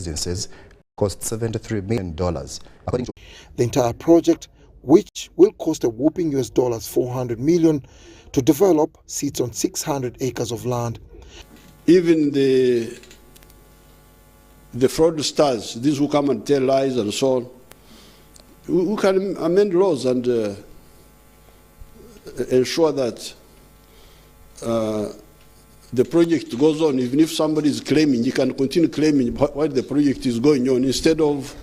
residences cost $73 million. According to the entire project, which will cost a whopping US $400 million to develop, sits on 600 acres of land. Even the fraudsters, these who come and tell lies and so on, we can amend laws and ensure that the project goes on. Even if somebody is claiming, you can continue claiming while the project is going on, instead of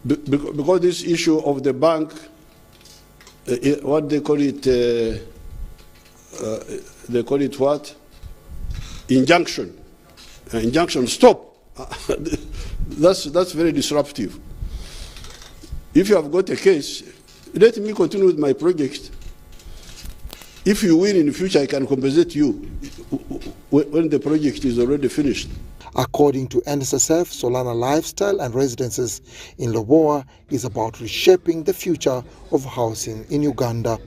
because this issue of the bank, what they call it what? Injunction. Injunction, stop. That's very disruptive. If you have got a case, let me continue with my project. If you win in the future, I can compensate you when the project is already finished. According to NSSF, Solana Lifestyle and Residences in Loboa is about reshaping the future of housing in Uganda.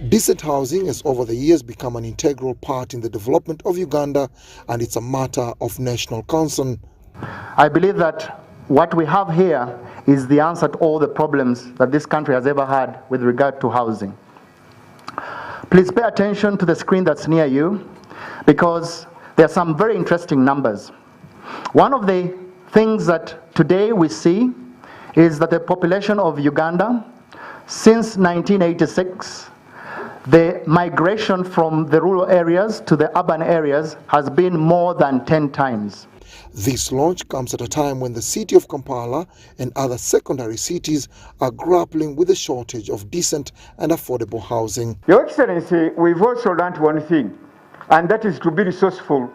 Decent housing has over the years become an integral part in the development of Uganda, and it's a matter of national concern. I believe that what we have here is the answer to all the problems that this country has ever had with regard to housing. Please pay attention to the screen that's near you, because there are some very interesting numbers. One of the things that today we see is that the population of Uganda, since 1986, the migration from the rural areas to the urban areas has been more than 10 times. This launch comes at a time when the city of Kampala and other secondary cities are grappling with the shortage of decent and affordable housing. Your Excellency, we've also learned one thing, and that is to be resourceful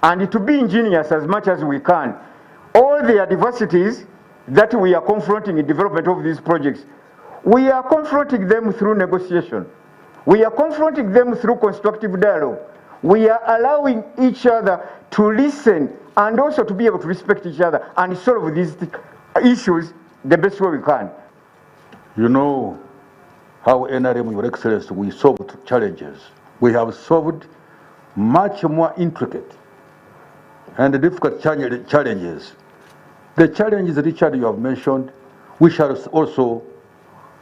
and to be ingenious as much as we can. All the adversities that we are confronting in development of these projects, we are confronting them through negotiation. We are confronting them through constructive dialogue. We are allowing each other to listen and also to be able to respect each other and solve these issues the best way we can. You know how NRM, Your Excellency, we solved challenges. We have solved much more intricate and difficult challenges. The challenges, Richard, you have mentioned, we shall also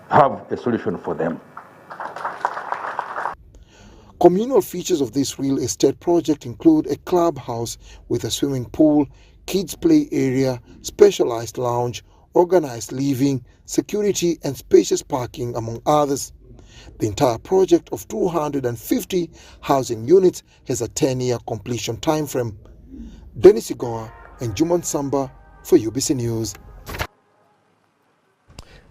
have a solution for them. Communal features of this real estate project include a clubhouse with a swimming pool, kids play area, specialized lounge, organized living, security and spacious parking, among others. The entire project of 250 housing units has a 10-year completion timeframe. Dennis Igoa and Juman Samba for UBC News.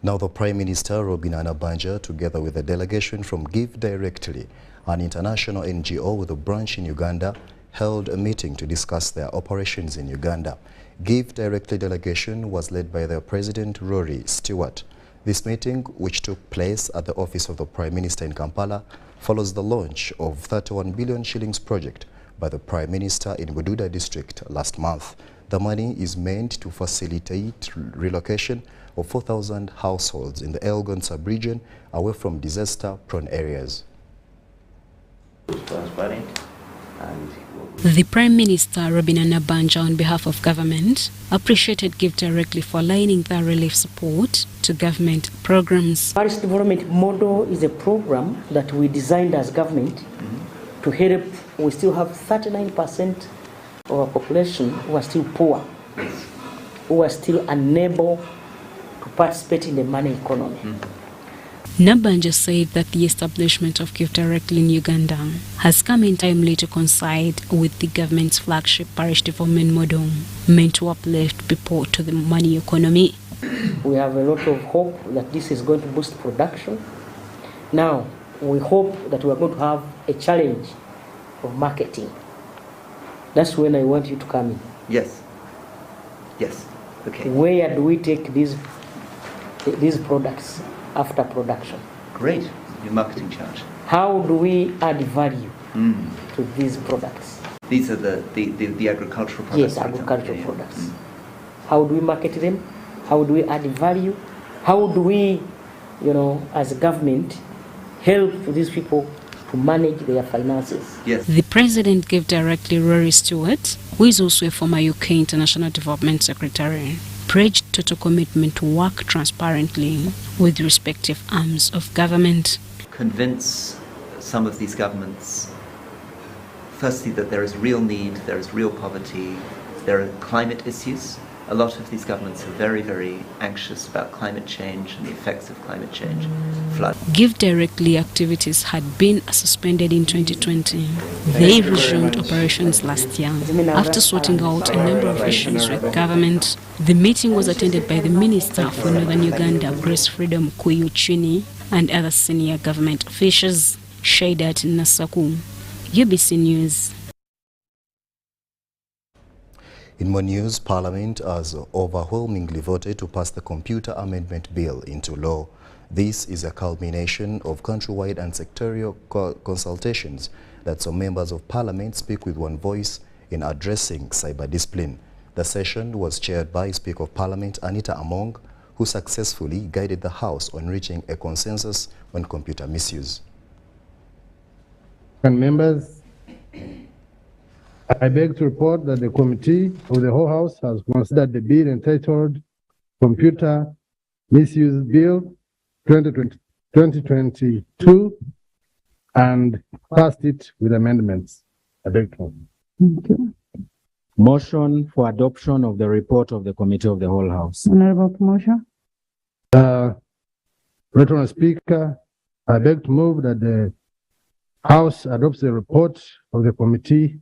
Now the Prime Minister Robin Anabanja, together with a delegation from Give Directly, an international NGO with a branch in Uganda, held a meeting to discuss their operations in Uganda. Give Directly delegation was led by their President Rory Stewart. This meeting, which took place at the office of the Prime Minister in Kampala, follows the launch of 31 billion shillings project by the Prime Minister in Bududa district last month. The money is meant to facilitate relocation of 4,000 households in the Elgon sub-region away from disaster-prone areas. The Prime Minister, Robin Anabanja, on behalf of government, appreciated Give Directly for aligning their relief support to government programs. Parish Development Model is a program that we designed as government to help. We still have 39% of our population who are still poor, who are still unable to participate in the money economy. Nabanja said that the establishment of Give Directly in Uganda has come in timely to coincide with the government's flagship parish development model, meant to uplift people to the money economy. We have a lot of hope that this is going to boost production. Now, we hope that we are going to have a challenge of marketing. That's when I want you to come in. Yes. Yes. Okay. Where do we take these products after production? Great. Your marketing challenge. How do we add value to these products? These are the agricultural products. Yes, agricultural products. How do we market them? How do we add value? How do we, as a government, help these people to manage their finances. Yes. The president gave directly Rory Stewart, who is also a former UK International Development Secretary, pledged total commitment to work transparently with respective arms of government. Convince some of these governments, firstly, that there is real need, there is real poverty, there are climate issues. A lot of these governments are very, very anxious about climate change and the effects of climate change, flood. Give Directly activities had been suspended in 2020. They resumed operations last year after sorting out a number of issues with government. The meeting was attended by the Minister for Northern Uganda, Grace Freedom Kuyuchini, and other senior government officials. Shaidat Nasaku, UBC News. In more news, Parliament has overwhelmingly voted to pass the Computer Amendment Bill into law. This is a culmination of countrywide and sectorial consultations that some members of Parliament speak with one voice in addressing cyber discipline. The session was chaired by Speaker of Parliament Anita Among, who successfully guided the House on reaching a consensus on computer misuse. And members, I beg to report that the Committee of the whole House has considered the bill entitled Computer Misuse Bill 2022 and passed it with amendments. I beg to. Thank you. Motion for adoption of the report of the Committee of the whole House. Honorable Motion. Honorable Speaker, I beg to move that the House adopts the report of the Committee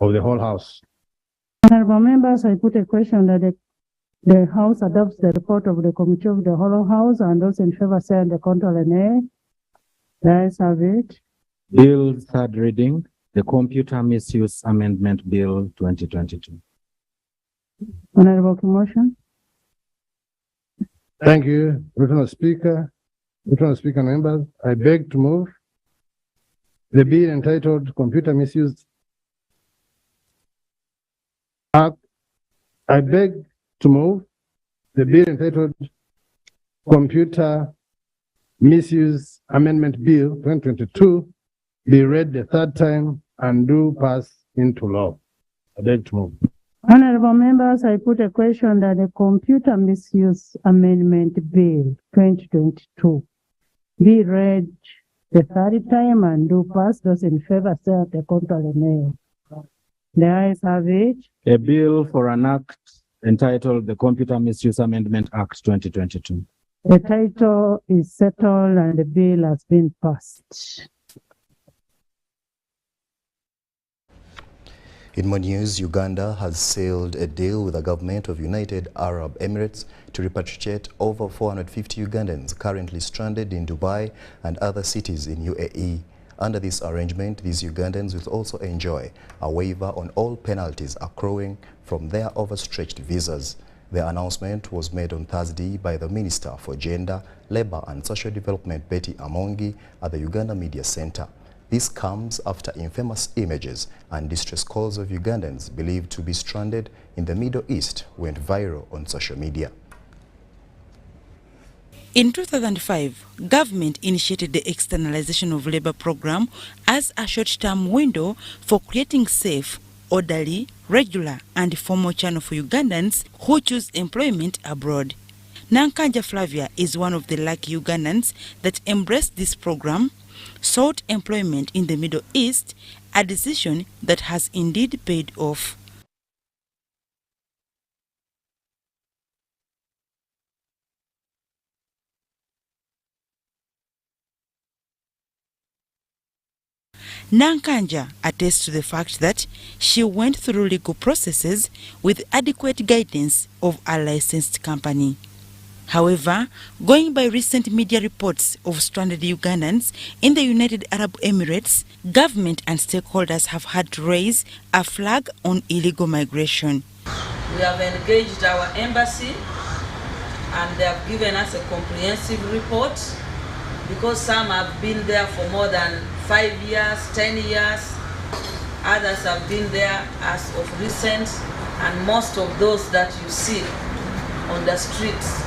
of the whole House. Honorable members, I put a question that the House adopts the report of the Committee of the whole House, and those in favor say on the contrary nay. The ayes have it. Bill third reading, the Computer Misuse Amendment Bill 2022. Honorable Motion. Thank you, Honorable Speaker. Honorable Speaker, members, I beg to move the bill entitled Computer Misuse Act. I beg to move the bill entitled Computer Misuse Amendment Bill 2022 be read the third time and do pass into law. I beg to move. Honorable members, I put a question that the Computer Misuse Amendment Bill 2022 be read the third time and do pass. Those in favor say on the contrary nay. The ayes have it. A bill for an act entitled the Computer Misuse Amendment Act 2022. The title is settled and the bill has been passed. In more news, Uganda has sealed a deal with the government of United Arab Emirates to repatriate over 450 Ugandans currently stranded in Dubai and other cities in UAE. Under this arrangement, these Ugandans will also enjoy a waiver on all penalties accruing from their overstretched visas. The announcement was made on Thursday by the Minister for Gender, Labour and Social Development, Betty Amongi, at the Uganda Media Center. This comes after infamous images and distress calls of Ugandans believed to be stranded in the Middle East went viral on social media. In 2005, government initiated the externalization of labor program as a short-term window for creating safe, orderly, regular and formal channel for Ugandans who choose employment abroad. Nankanja Flavia is one of the lucky Ugandans that embraced this program, sought employment in the Middle East, a decision that has indeed paid off. Nankanja attests to the fact that she went through legal processes with adequate guidance of a licensed company. However, going by recent media reports of stranded Ugandans in the United Arab Emirates, government and stakeholders have had to raise a flag on illegal migration. We have engaged our embassy and they have given us a comprehensive report, because some have been there for more than 5 years, 10 years. Others have been there as of recent, and most of those that you see on the streets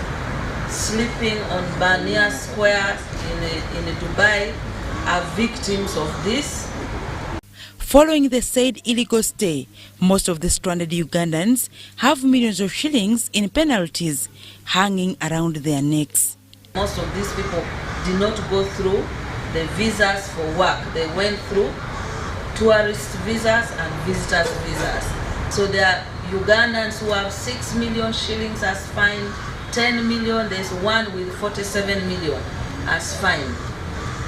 sleeping on Bania Square in Dubai are victims of this. Following the said illegal stay, most of the stranded Ugandans have millions of shillings in penalties hanging around their necks. Most of these people did not go through the visas for work. They went through tourist visas and visitors visas. So there are Ugandans who have 6 million shillings as fine, 10 million, there's one with 47 million as fine.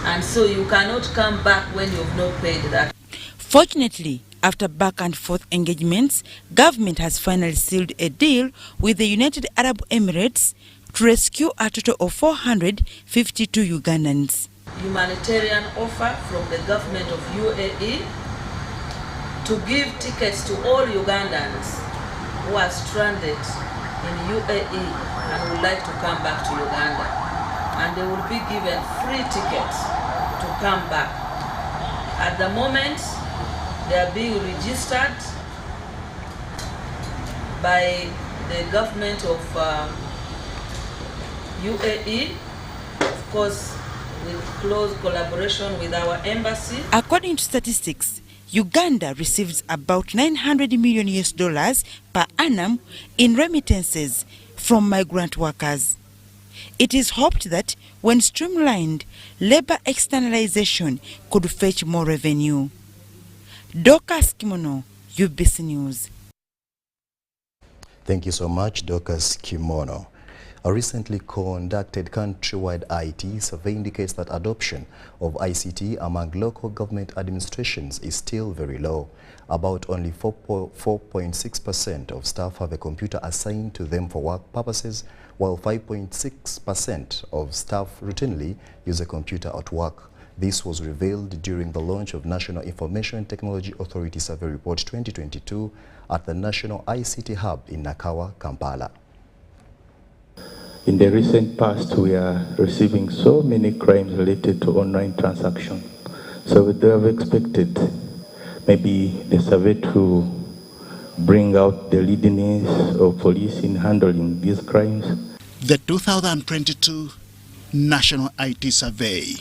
And so you cannot come back when you've not paid that. Fortunately, after back and forth engagements, government has finally sealed a deal with the United Arab Emirates to rescue a total of 452 Ugandans. Humanitarian offer from the government of UAE to give tickets to all Ugandans who are stranded in UAE and would like to come back to Uganda. And they will be given free tickets to come back. At the moment, they are being registered by the government of UAE, of course, with close collaboration with our embassy. According to statistics, Uganda receives about $900 million per annum in remittances from migrant workers. It is hoped that when streamlined, labor externalization could fetch more revenue. Dorcas Kimono, UBC News. Thank you so much, Dorcas Kimono. A recently conducted countrywide IT survey indicates that adoption of ICT among local government administrations is still very low. About only 4.6% of staff have a computer assigned to them for work purposes, while 5.6% of staff routinely use a computer at work. This was revealed during the launch of National Information Technology Authority Survey Report 2022 at the National ICT Hub in Nakawa, Kampala. In the recent past, we are receiving so many crimes related to online transactions. So we do have expected maybe the survey to bring out the leadiness of police in handling these crimes. The 2022 National IT Survey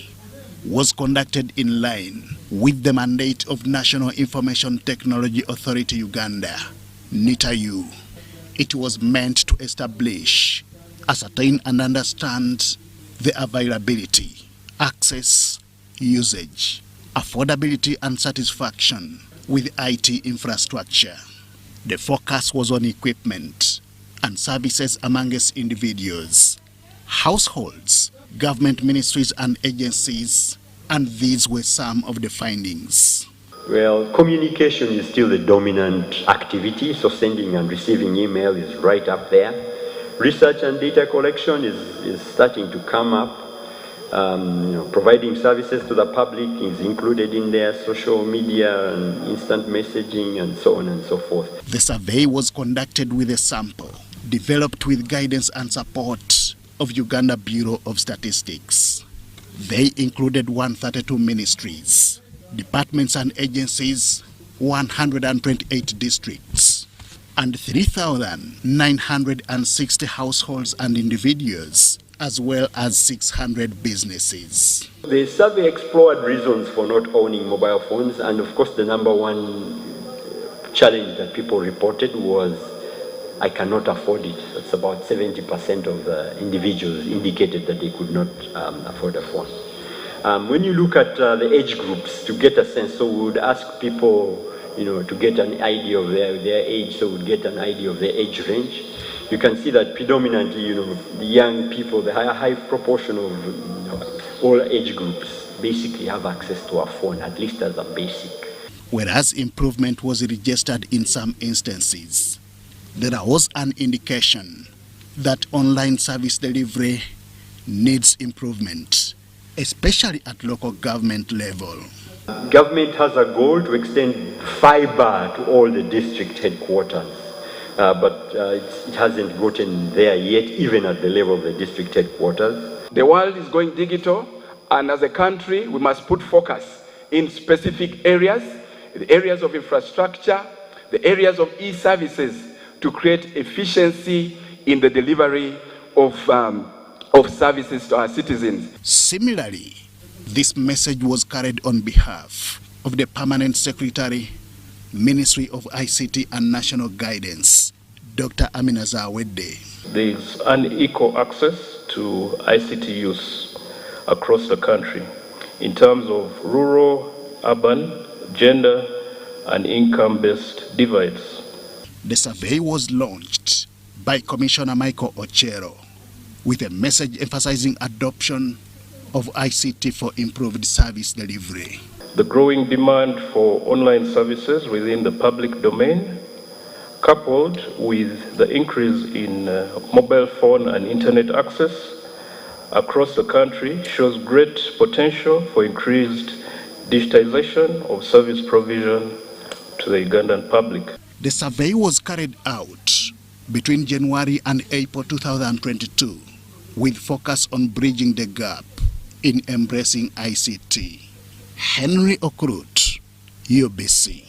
was conducted in line with the mandate of National Information Technology Authority Uganda, NITAU. It was meant to establish, ascertain and understand the availability, access, usage, affordability and satisfaction with IT infrastructure. The focus was on equipment and services amongst individuals, households, government ministries and agencies, and these were some of the findings. Well, communication is still the dominant activity, so sending and receiving email is right up there. Research and data collection is starting to come up. Providing services to the public is included in there, social media and instant messaging and so on and so forth. The survey was conducted with a sample developed with guidance and support of Uganda Bureau of Statistics. They included 132 ministries, departments and agencies, 128 districts, and 3,960 households and individuals, as well as 600 businesses. The survey explored reasons for not owning mobile phones, and of course the number one challenge that people reported was, I cannot afford it. That's about 70% of the individuals indicated that they could not afford a phone. When you look at the age groups to get a sense, so we would ask people, to get an idea of their age, so we'd get an idea of their age range. You can see that predominantly, the young people, the high proportion of all age groups basically have access to a phone, at least as a basic. Whereas improvement was registered in some instances, there was an indication that online service delivery needs improvement, especially at local government level. Government has a goal to extend fiber to all the district headquarters, but it hasn't gotten there yet, even at the level of the district headquarters. The world is going digital, and as a country, we must put focus in specific areas, the areas of infrastructure, the areas of e-services, to create efficiency in the delivery of services to our citizens. Similarly, This message was carried on behalf of the Permanent Secretary, Ministry of ICT and National Guidance, Dr. Amina Zawedde. There is unequal access to ICT use across the country in terms of rural, urban, gender, and income-based divides. The survey was launched by Commissioner Michael Ochero with a message emphasizing adoption of ICT for improved service delivery. The growing demand for online services within the public domain, coupled with the increase in mobile phone and internet access across the country, shows great potential for increased digitization of service provision to the Ugandan public. The survey was carried out between January and April 2022 with focus on bridging the gap in embracing ICT. Henry Okrut, UBC.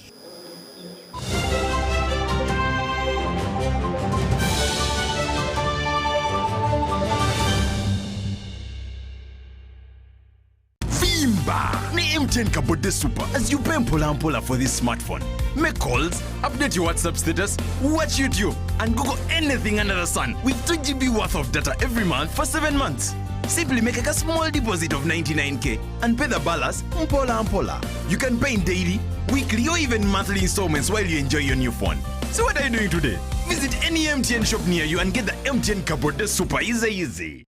Vimba! Ni MTN Kabode Super as you pay mpola for this smartphone. Make calls, update your WhatsApp status, watch YouTube, and Google anything under the sun with 2 GB worth of data every month for 7 months. Simply make a small deposit of 99k and pay the balance mpola. You can pay in daily, weekly, or even monthly installments while you enjoy your new phone. So what are you doing today? Visit any MTN shop near you and get the MTN Kabode Super easy.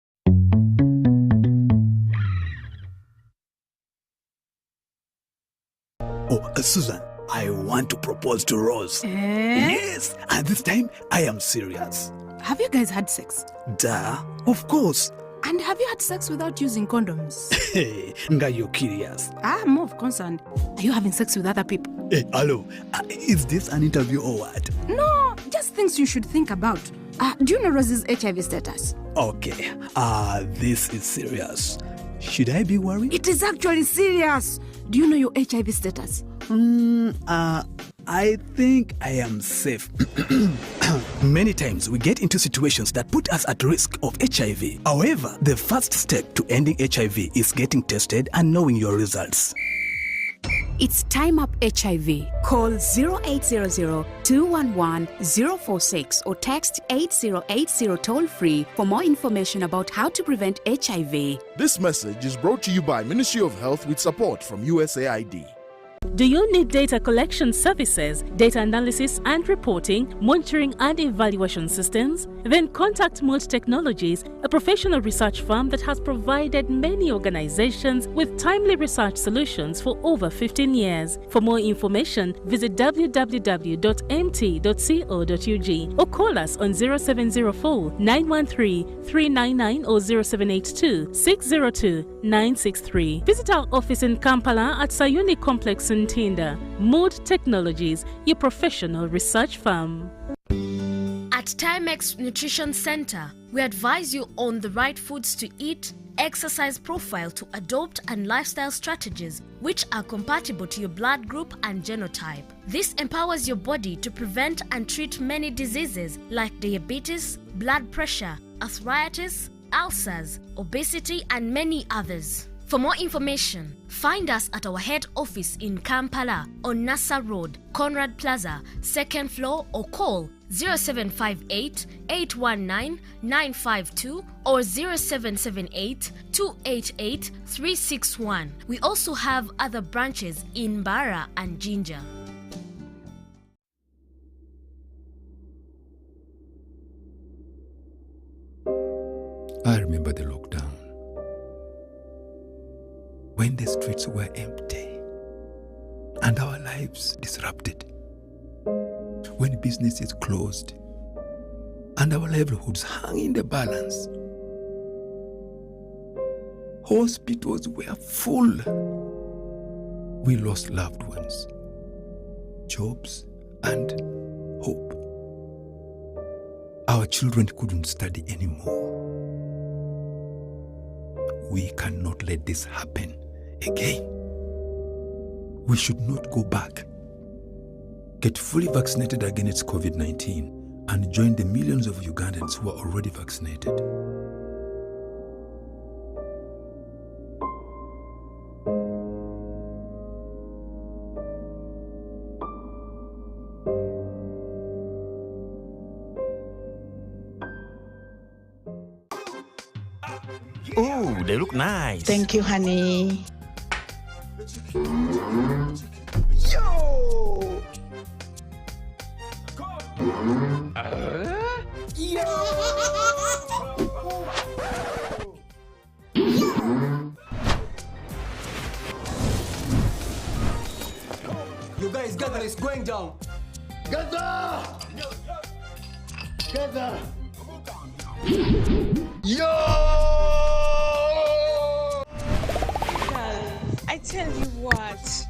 Oh, Susan, I want to propose to Rose. Yes, and this time I am serious. Have you guys had sex? Duh, of course. And have you had sex without using condoms? Hey, Nga, you're curious. I'm more concerned. Are you having sex with other people? Hey, hello, is this an interview or what? No, just things you should think about. Do you know Rose's HIV status? Okay, this is serious. Should I be worried? It is actually serious. Do you know your HIV status? I think I am safe. Many times we get into situations that put us at risk of HIV. However, the first step to ending HIV is getting tested and knowing your results. It's Time Up HIV. Call 0800-211-046 or text 8080 toll-free for more information about how to prevent HIV. This message is brought to you by Ministry of Health with support from USAID. Do you need data collection services, data analysis and reporting, monitoring and evaluation systems? Then contact Mold Technologies, a professional research firm that has provided many organizations with timely research solutions for over 15 years. For more information, visit www.mt.co.ug or call us on 0704 913 399 or 0782 602 963. Visit our office in Kampala at Sayuni Complex in Tinda. Mood Technologies, your professional research firm. At Timex Nutrition Center, we advise you on the right foods to eat, exercise profile to adopt, and lifestyle strategies which are compatible to your blood group and genotype. This empowers your body to prevent and treat many diseases like diabetes, blood pressure, arthritis, ulcers, obesity, and many others. For more information, find us at our head office in Kampala on Nassa Road, Conrad Plaza, 2nd floor, or call 0758 819 952 or 0778 288 361. We also have other branches in Bara and Jinja. I remember the lockdown, when the streets were empty and our lives disrupted, when businesses closed and our livelihoods hung in the balance. Hospitals were full. We lost loved ones, jobs, and hope. Our children couldn't study anymore. We cannot let this happen again. We should not go back. Get fully vaccinated against COVID-19 and join the millions of Ugandans who are already vaccinated. Ooh, they look nice. Thank you, honey. Yo! You guys gather, it's going down. Gather! Gather! Yo! I tell you what.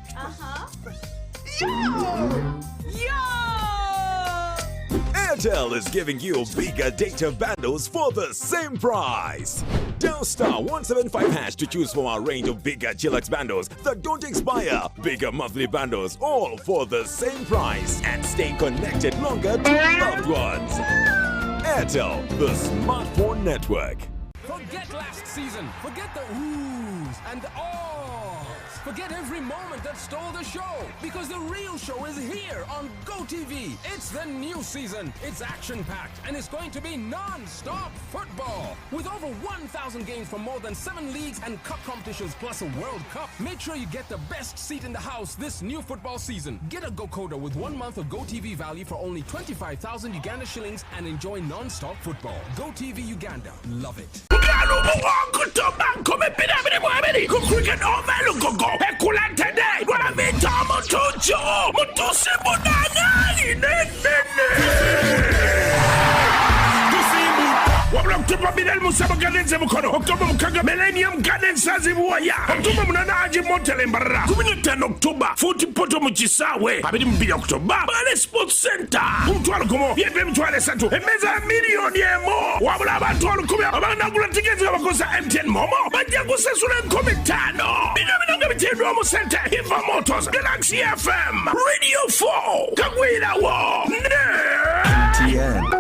Airtel is giving you bigger data bundles for the same price. Dial *175# to choose from our range of bigger Chillax bundles that don't expire. Bigger monthly bundles, all for the same price, and stay connected longer to loved ones. Airtel, the smartphone network. Forget last season. Forget the oohs and ahs. Forget every moment that stole the show, because the real show is here on GoTV. It's the new season. It's action-packed, and it's going to be non-stop football. With over 1,000 games from more than 7 leagues and cup competitions, plus a World Cup. Make sure you get the best seat in the house this new football season. Get a GoCoder with 1 month of GoTV value for only 25,000 Uganda shillings and enjoy non-stop football. GoTV Uganda. Love it. October Bidel Musaba Gardens Mukono, October Mukaga Millennium Gardens Sazibuaya, October Munanaji Montelembara, 15 October, 40 Poto Muchisawe, Abidim Bi October, Bale Sports Center, Umtual Como, Yebem Tuale Santo, a meza million yemo, Wababa Tual Kumia, Abana tickets of Cosa MTN Momo, Banjago Sasuran Comitano, Binamina Romo Center, Hiva Motors, Galaxy FM, Radio 4, Kagwila War, MTN.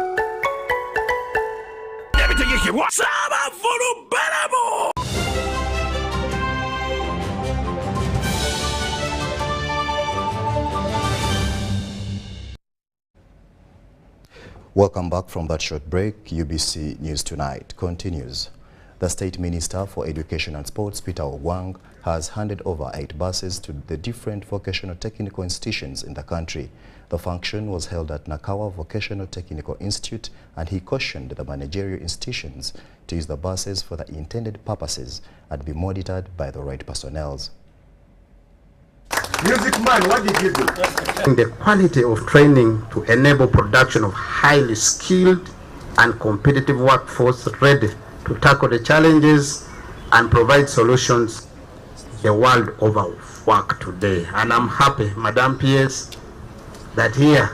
Welcome back from that short break. UBC News Tonight continues. The State Minister for Education and Sports, Peter Ogwang, has handed over 8 buses to the different vocational technical institutions in the country. The function was held at Nakawa Vocational Technical Institute, and he cautioned the managerial institutions to use the buses for the intended purposes and be monitored by the right personnel. Music man, what did you do? The quality of training to enable production of highly skilled and competitive workforce ready to tackle the challenges and provide solutions the world over work today. And I'm happy, Madam PS, that here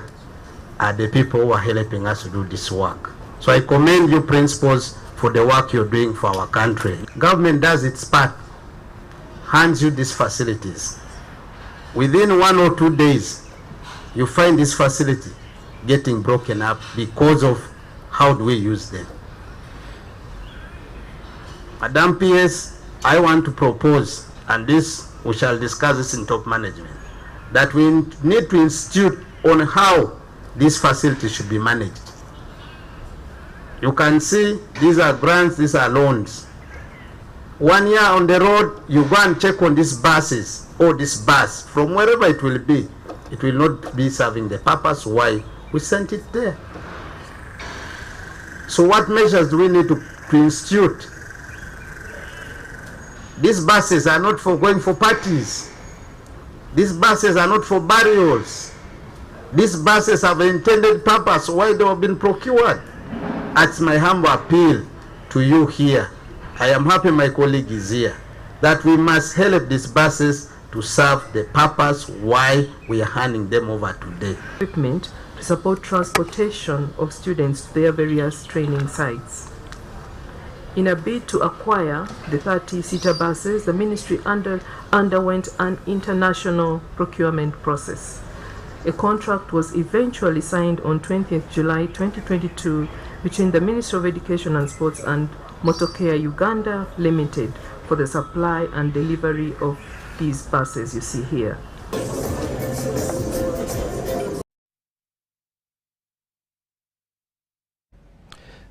are the people who are helping us to do this work. So I commend you, principals, for the work you're doing for our country. Government does its part, hands you these facilities. Within 1 or 2 days, you find this facility getting broken up because of how do we use them. Madam PS, I want to propose, and this we shall discuss this in top management, that we need to institute on how this facility should be managed. You can see these are grants, these are loans. 1 year on the road, you go and check on these buses or this bus, from wherever it will be not be serving the purpose why we sent it there. So what measures do we need to institute? These buses are not for going for parties. These buses are not for burials. These buses have an intended purpose why they have been procured. That's my humble appeal to you here. I am happy my colleague is here, that we must help these buses to serve the purpose why we are handing them over today. Equipment to support transportation of students to their various training sites. In a bid to acquire the 30-seater buses, the ministry underwent an international procurement process. A contract was eventually signed on 20th July 2022 between the Ministry of Education and Sports and Motocare Uganda Limited for the supply and delivery of these buses you see here.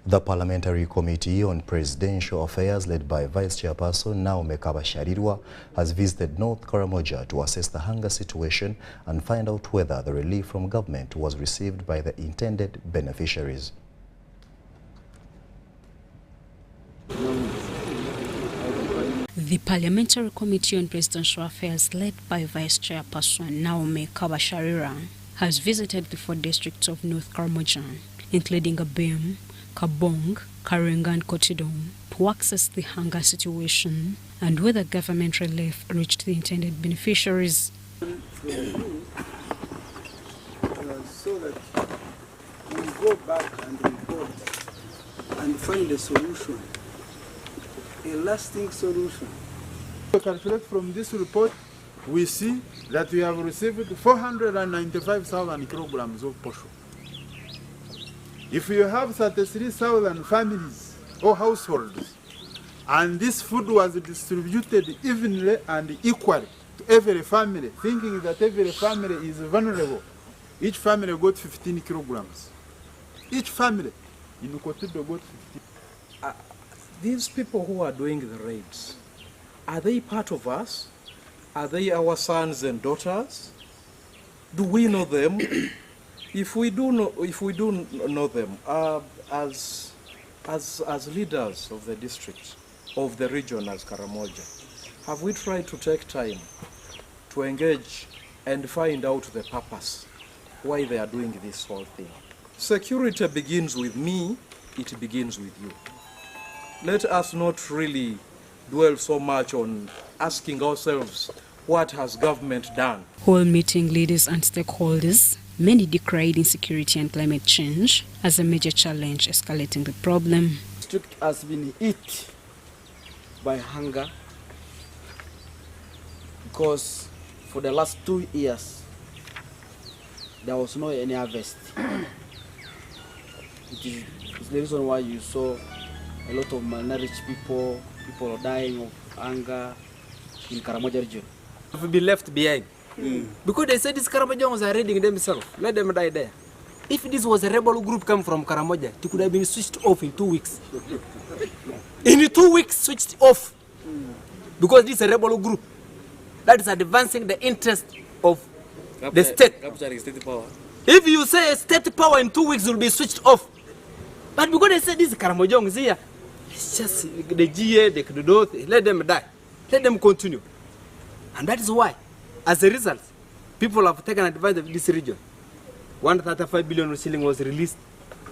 The Parliamentary Committee on Presidential Affairs, led by Vice Chairperson Naomi Kabasharirwa, has visited North Karamoja to assess the hunger situation and find out whether the relief from government was received by the intended beneficiaries. The Parliamentary Committee on Presidential Affairs, led by Vice Chairperson Naomi Kabasharirwa, has visited the 4 districts of North Karamoja, including Abem, Kabong, Karenga and Kotidong, to access the hunger situation and whether government relief reached the intended beneficiaries. So that we go back and report and find a solution, a lasting solution. To calculate from this report, we see that we have received 495,000 kilograms of posho. If you have 33,000 families or households, and this food was distributed evenly and equally to every family, thinking that every family is vulnerable, each family got 15 kilograms. Each family in Kotido got 15. These people who are doing the raids, are they part of us? Are they our sons and daughters? Do we know them? If we do know them, as leaders of the district, of the region as Karamoja, have we tried to take time to engage and find out the purpose, why they are doing this whole thing? Security begins with me, it begins with you. Let us not really dwell so much on asking ourselves, what has government done? While meeting leaders and stakeholders, many decried insecurity and climate change as a major challenge escalating the problem. The district has been hit by hunger because for the last 2 years there was no any harvest. It's the reason why you saw a lot of malnourished people are dying of hunger in Karamoja region. Have been left behind. Because they said these Karamojans are raiding themselves. Let them die there. If this was a rebel group come from Karamoja, it could have been switched off in 2 weeks. In 2 weeks, switched off. Because this is a rebel group that is advancing the interest of the state. Capturing state power. If you say state power in 2 weeks will be switched off. But because they said these Karamojans here, it's just the GA, the Kududoth, let them die. Let them continue. And that is why, as a result, people have taken advantage of this region. 135 billion shilling was released.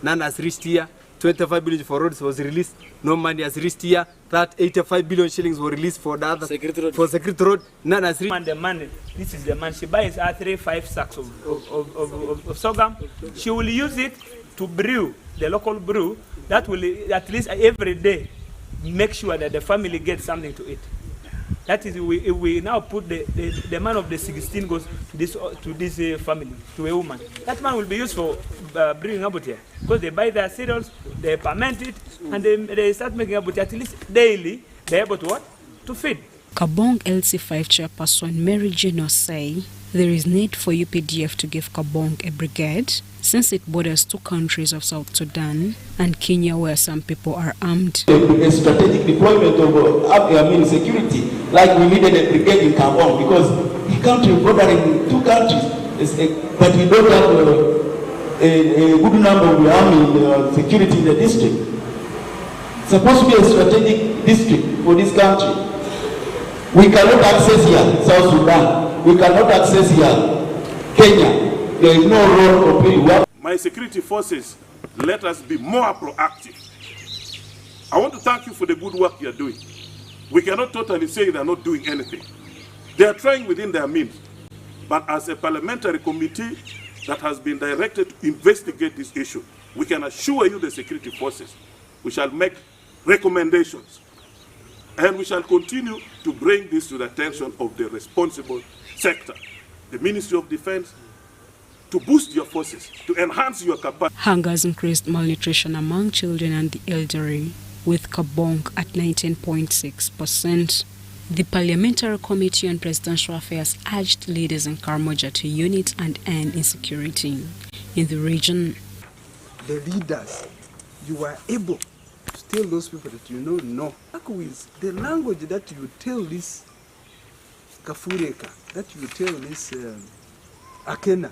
None has reached here. 25 billion for roads was released. No money has reached here. That 85 billion shillings were released for the other for Security Road. None has reached. And the money, this is the man. She buys 3-5 sacks of sorghum. She will use it to brew the local brew. That will at least every day make sure that the family gets something to eat. That is, if we now put the man of the 16 goes to this family, to a woman. That man will be used for bringing about here. Because they buy their cereals, they ferment it, and they start making about at least daily, they're able to what? To feed. Kabong LC5 chairperson Mary Gino say there is need for UPDF to give Kabong a brigade since it borders 2 countries of South Sudan and Kenya where some people are armed. A strategic deployment of security, like we needed a brigade in Kabong because the country bordering 2 countries, but we don't have a good number of army security in the district. It's supposed to be a strategic district for this country. We cannot access here South Sudan. We cannot access here Kenya. There is no role of people. My security forces, let us be more proactive. I want to thank you for the good work you are doing. We cannot totally say they are not doing anything. They are trying within their means. But as a parliamentary committee that has been directed to investigate this issue, we can assure you the security forces, we shall make recommendations. And we shall continue to bring this to the attention of the responsible sector, the Ministry of Defense, to boost your forces, to enhance your capacity. Hunger has increased malnutrition among children and the elderly, with Kabong at 19.6%. The Parliamentary Committee on Presidential Affairs urged leaders in Karamoja to unite and end insecurity in the region. The leaders you were able to tell those people that you know, no. Like with the language that you tell this Kafureka, that you tell this Akena,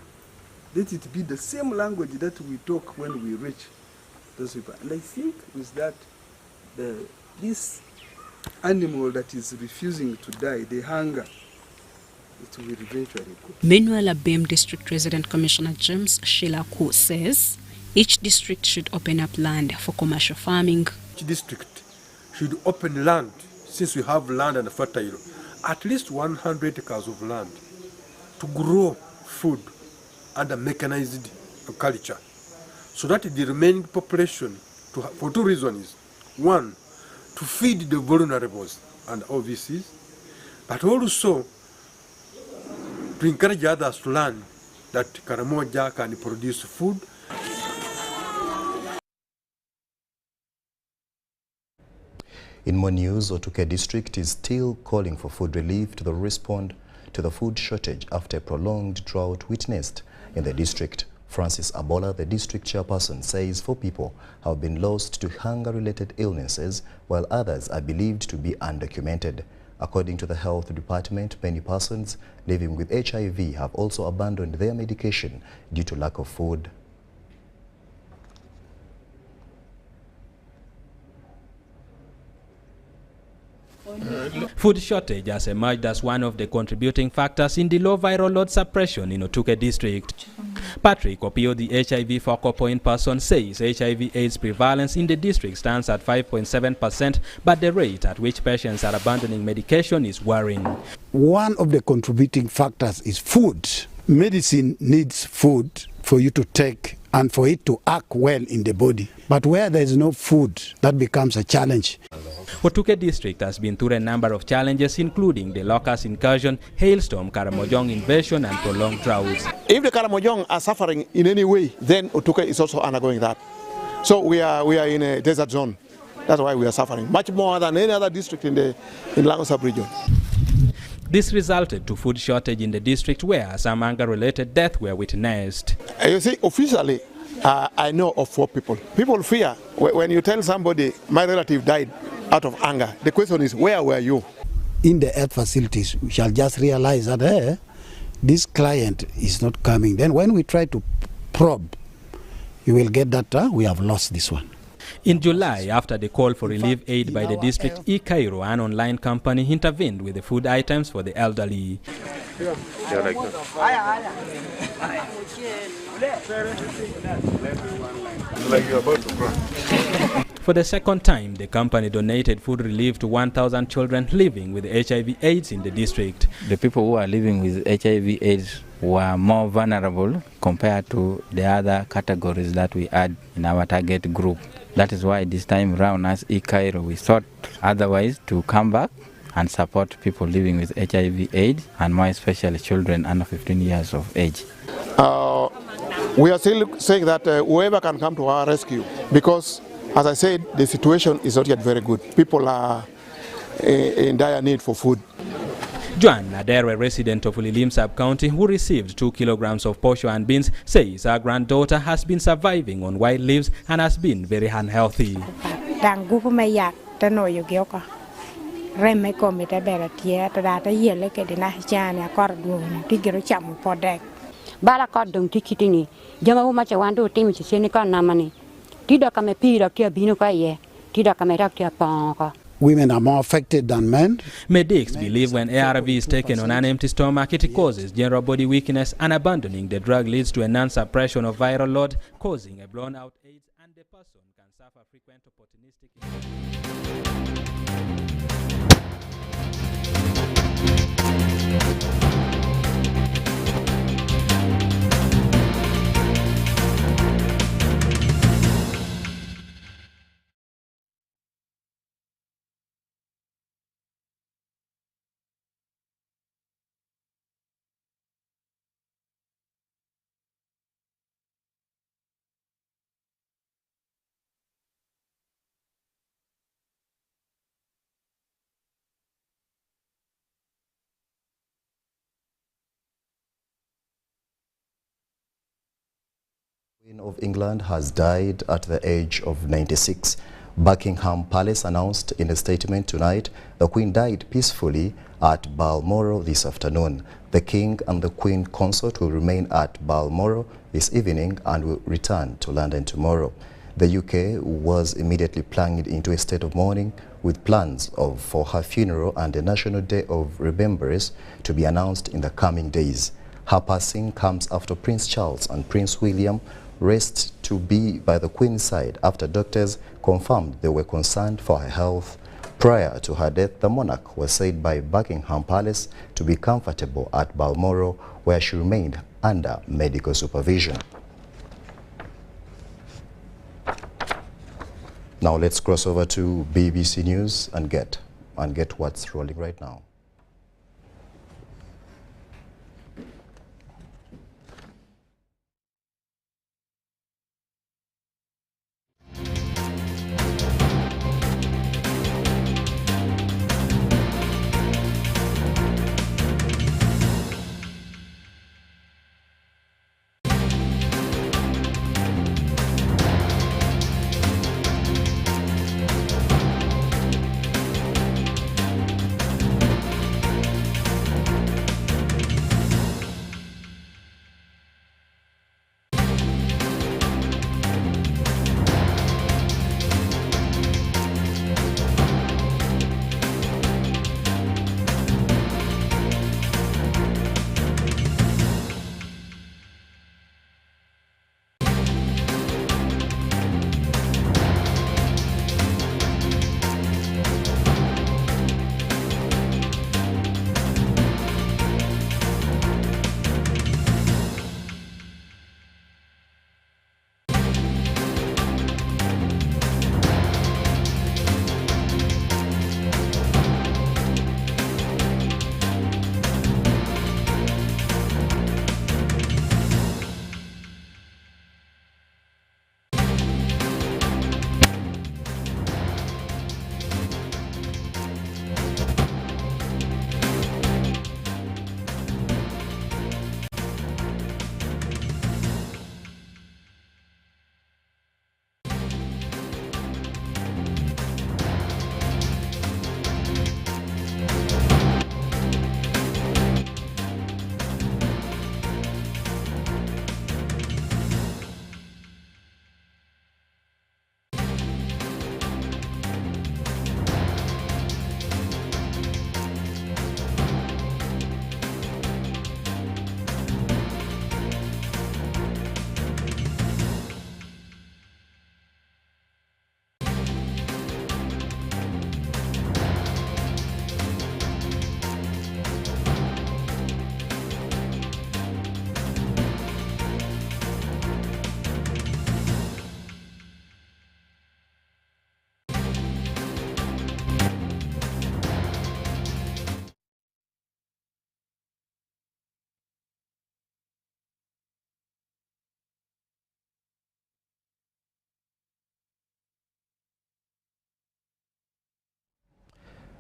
let it be the same language that we talk when we reach those people. And I think with that, this animal that is refusing to die, the hunger, it will eventually go. Meanwhile, Abem District Resident Commissioner James Shilaku says each district should open up land for commercial farming. Each district should open land, since we have land and fertile, at least 100 acres of land to grow food under mechanized culture, so that the remaining population, for two reasons. One, to feed the vulnerables and OVCs, but also to encourage others to learn that Karamoja can produce food. In more news, Otuke district is still calling for food relief to respond to the food shortage after a prolonged drought witnessed in the district. Francis Abola, the district chairperson, says 4 people have been lost to hunger-related illnesses, while others are believed to be undocumented. According to the health department, many persons living with HIV have also abandoned their medication due to lack of food. Food shortage has emerged as one of the contributing factors in the low viral load suppression in Otuke district. Patrick Opio, the HIV focal point person, says HIV/AIDS prevalence in the district stands at 5.7%, but the rate at which patients are abandoning medication is worrying. One of the contributing factors is food. Medicine needs food for you to take and for it to act well in the body. But where there is no food, that becomes a challenge. Otuke district has been through a number of challenges, including the locust incursion, hailstorm, Karamojong invasion, and prolonged droughts. If the Karamojong are suffering in any way, then Otuke is also undergoing that. So we are in a desert zone. That's why we are suffering, much more than any other district in Lagos sub-region. This resulted to food shortage in the district, where some hunger-related deaths were witnessed. You see, officially, I know of 4 people. People fear when you tell somebody, my relative died out of anger. The question is, where were you? In the health facilities, we shall just realize that this client is not coming. Then when we try to probe, you will get that we have lost this one. In July, after the call for relief aid by the district, e-Cairo, an online company, intervened with the food items for the elderly. For the second time, the company donated food relief to 1,000 children living with HIV/AIDS in the district. The people who are living with HIV/AIDS were more vulnerable compared to the other categories that we had in our target group. That is why this time around, as e-Cairo, we thought otherwise to come back and support people living with HIV/AIDS, and more especially children under 15 years of age. We are still saying that whoever can come to our rescue, because, as I said, the situation is not yet very good. People are in dire need for food. Joan Nadere, a resident of Ulilim sub-county, who received 2 kilograms of posho and beans, says her granddaughter has been surviving on white leaves and has been very unhealthy. Women are more affected than men. Medics believe when ARV is taken on an empty stomach, it causes general body weakness, and abandoning the drug leads to a non-suppression of viral load, causing a blown-out AIDS, and the person can suffer frequent opportunistic Queen of England has died at the age of 96. Buckingham Palace announced in a statement tonight the Queen died peacefully at Balmoral this afternoon. The King and the Queen Consort will remain at Balmoral this evening and will return to London tomorrow. The UK was immediately plunged into a state of mourning with plans for her funeral and a National Day of Remembrance to be announced in the coming days. Her passing comes after Prince Charles and Prince William raced to be by the Queen's side after doctors confirmed they were concerned for her health. Prior to her death, the monarch was said by Buckingham Palace to be comfortable at Balmoral, where she remained under medical supervision. Now let's cross over to BBC News and get what's rolling right now.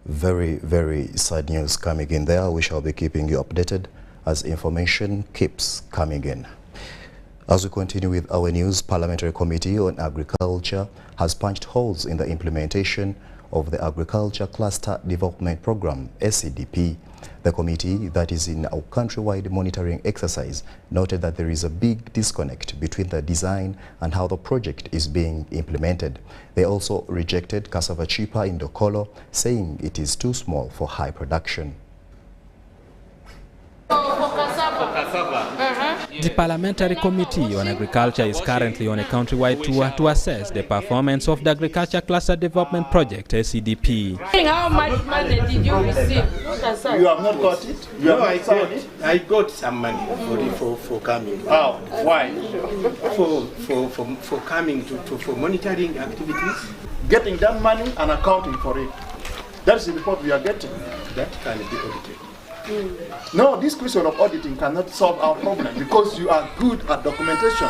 Very, very sad news coming in there. We shall be keeping you updated as information keeps coming in. As we continue with our news, Parliamentary Committee on Agriculture has punched holes in the implementation of the Agriculture Cluster Development Program, SCDP. The committee that is in a countrywide monitoring exercise noted that there is a big disconnect between the design and how the project is being implemented. They also rejected cassava chipper in Dokolo, saying it is too small for high production. The Parliamentary Committee on Agriculture is currently on a countrywide tour to assess the performance of the Agriculture Cluster Development Project, SCDP. How much money did you receive? You have not got it? No, I got some money for coming. How? Why? For coming for monitoring activities. Getting that money and accounting for it. That's the report we are getting. That can be audited. No, this question of auditing cannot solve our problem because you are good at documentation.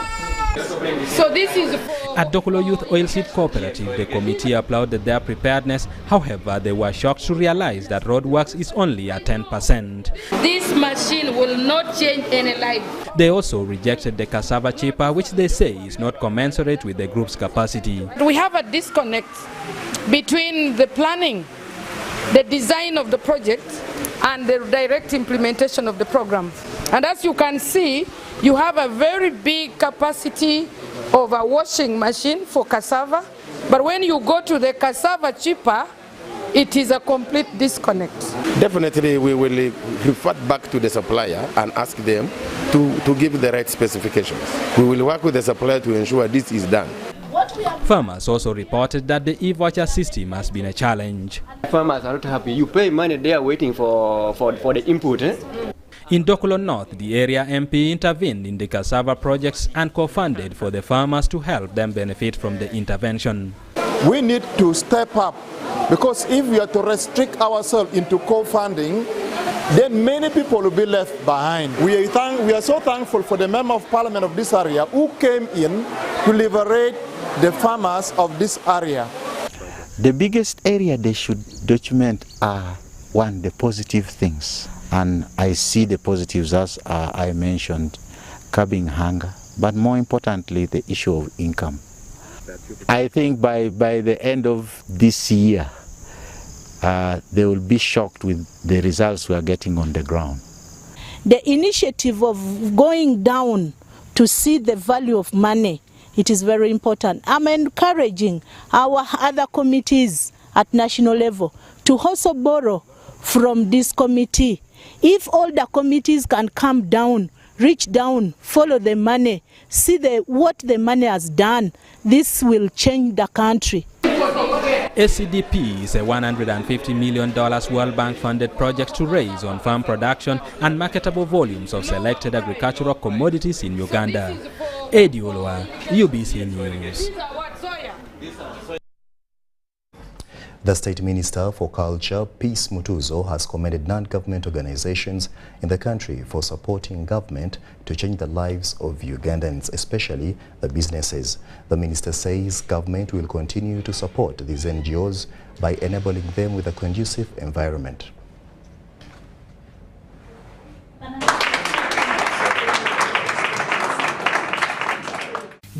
So this is At Dokolo Youth Oilseed Cooperative, the committee applauded their preparedness. However, they were shocked to realize that roadworks is only at 10%. this machine will not change any life. They also rejected the cassava chipper, which they say is not commensurate with the group's capacity. We have a disconnect between the planning, the design of the project, and the direct implementation of the program. And as you can see, you have a very big capacity of a washing machine for cassava, but when you go to the cassava chipper, it is a complete disconnect. Definitely we will revert back to the supplier and ask them to give the right specifications. We will work with the supplier to ensure this is done. Farmers also reported that the e-voucher system has been a challenge. Farmers are not happy. You pay money, they are waiting for the input. In Dokolo North, the area MP intervened in the cassava projects and co-funded for the farmers to help them benefit from the intervention. We need to step up because if we are to restrict ourselves into co-funding, then many people will be left behind. We are so thankful for the member of parliament of this area who came in to liberate the farmers of this area. The biggest area they should document are, one, the positive things. And I see the positives as I mentioned, curbing hunger, but more importantly, the issue of income. I think by the end of this year, they will be shocked with the results we are getting on the ground. The initiative of going down to see the value of money, it is very important. I'm encouraging our other committees at national level to also borrow from this committee. If all the committees can come down, reach down, follow the money, see what the money has done, this will change the country. ACDP is a $150 million World Bank funded project to raise on farm production and marketable volumes of selected agricultural commodities in Uganda. Eddie Olwa, UBC News. The State Minister for Culture, Peace Mutuzo, has commended non-government organizations in the country for supporting government to change the lives of Ugandans, especially the businesses. The minister says government will continue to support these NGOs by enabling them with a conducive environment.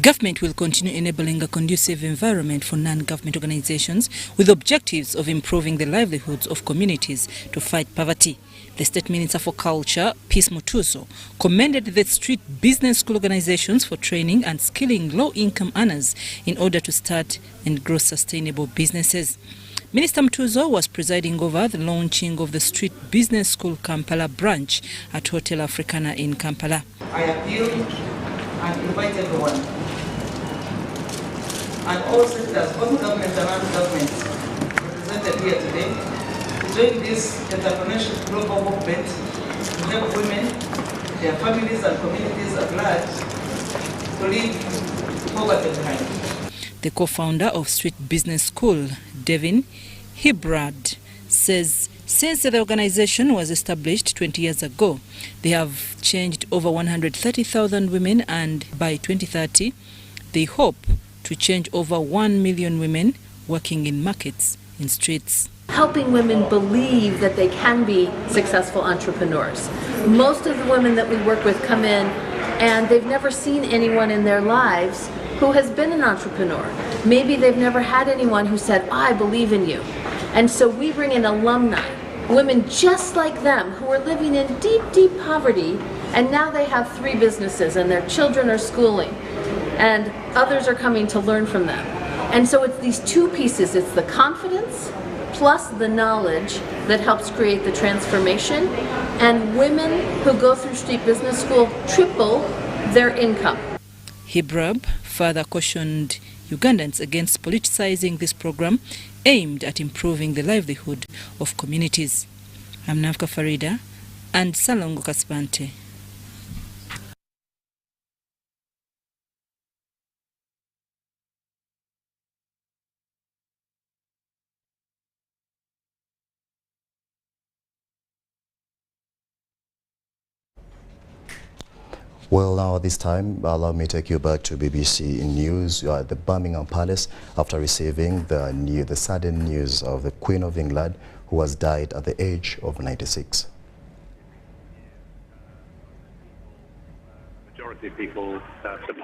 Government will continue enabling a conducive environment for non-government organizations with objectives of improving the livelihoods of communities to fight poverty. The State Minister for Culture, Peace Mutuzo, commended the street business school organizations for training and skilling low-income earners in order to start and grow sustainable businesses. Minister Mutuzo was presiding over the launching of the Street Business School Kampala branch at Hotel Africana in Kampala. I appeal and invite everyone and all sectors, both government and non-government, represented here today, to join this entrepreneurship global movement to help women, their families and communities at large to leave poverty behind. The co-founder of Street Business School, Devin Hibrad, says since the organization was established 20 years ago, they have changed over 130,000 women, and by 2030, they hope to change over 1 million women working in markets, in streets. Helping women believe that they can be successful entrepreneurs. Most of the women that we work with come in and they've never seen anyone in their lives who has been an entrepreneur. Maybe they've never had anyone who said, I believe in you. And so we bring in alumni, women just like them who are living in deep, deep poverty, and now they have 3 businesses and their children are schooling and others are coming to learn from them. And so it's these 2 pieces. It's the confidence plus the knowledge that helps create the transformation, and women who go through Street Business School triple their income. Hibrab further cautioned Ugandans against politicizing this program aimed at improving the livelihood of communities. I'm Navka Farida and Salongo Kaspante. Well, now this time, allow me to take you back to BBC News. You are at the Birmingham Palace after receiving the sudden news of the Queen of England, who has died at the age of 96. Majority of people support